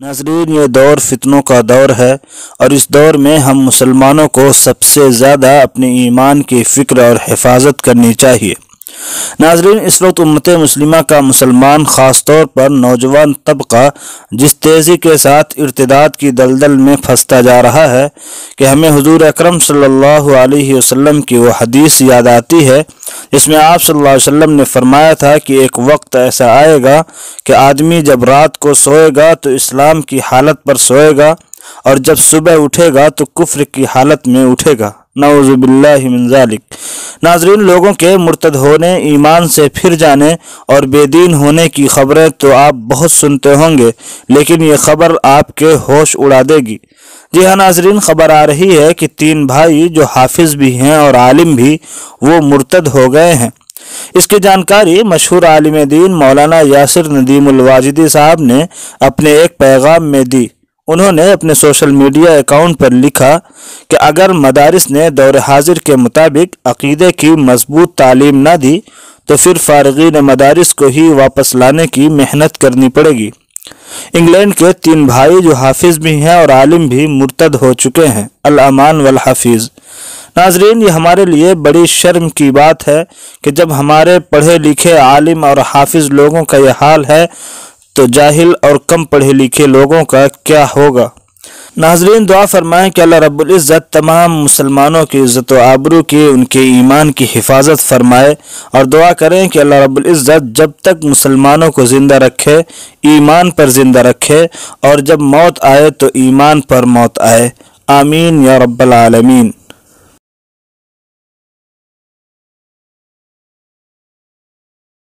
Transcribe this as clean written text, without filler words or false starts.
ناظرین، یہ دور فتنوں کا دور ہے اور اس دور میں ہم مسلمانوں کو سب سے زیادہ اپنے ایمان کی فکر اور حفاظت کرنی چاہیے۔ ناظرین، اس وقت امت مسلمہ کا مسلمان خاص طور پر نوجوان طبقہ جس تیزی کے ساتھ ارتداد کی دلدل میں پھنستا جا رہا ہے کہ ہمیں حضور اکرم صلی اللہ علیہ وسلم کی وہ حدیث یاد آتی ہے جس میں آپ صلی اللہ علیہ وسلم نے فرمایا تھا کہ ایک وقت ایسا آئے گا کہ آدمی جب رات کو سوئے گا تو اسلام کی حالت پر سوئے گا اور جب صبح اٹھے گا تو کفر کی حالت میں اٹھے گا، نعوذ باللہ من ذالک۔ ناظرین، لوگوں کے مرتد ہونے، ایمان سے پھر جانے اور بے دین ہونے کی خبریں تو آپ بہت سنتے ہوں گے، لیکن یہ خبر آپ کے ہوش اڑا دے گی۔ جی ہاں ناظرین، خبر آ رہی ہے کہ 3 بھائی جو حافظ بھی ہیں اور عالم بھی، وہ مرتد ہو گئے ہیں۔ اس کی جانکاری مشہور عالم دین مولانا یاسر ندیم الواجدی صاحب نے اپنے ایک پیغام میں دی۔ انہوں نے اپنے سوشل میڈیا اکاؤنٹ پر لکھا کہ اگر مدارس نے دور حاضر کے مطابق عقیدے کی مضبوط تعلیم نہ دی تو پھر فارغین مدارس کو ہی واپس لانے کی محنت کرنی پڑے گی۔ انگلینڈ کے 3 بھائی جو حافظ بھی ہیں اور عالم بھی مرتد ہو چکے ہیں، الامان والحفیظ۔ ناظرین، یہ ہمارے لیے بڑی شرم کی بات ہے کہ جب ہمارے پڑھے لکھے عالم اور حافظ لوگوں کا یہ حال ہے تو جاہل اور کم پڑھے لکھے لوگوں کا کیا ہوگا۔ ناظرین، دعا فرمائیں کہ اللہ رب العزت تمام مسلمانوں کی عزت و آبرو کی، ان کے ایمان کی حفاظت فرمائے، اور دعا کریں کہ اللہ رب العزت جب تک مسلمانوں کو زندہ رکھے، ایمان پر زندہ رکھے، اور جب موت آئے تو ایمان پر موت آئے۔ آمین یا رب العالمین۔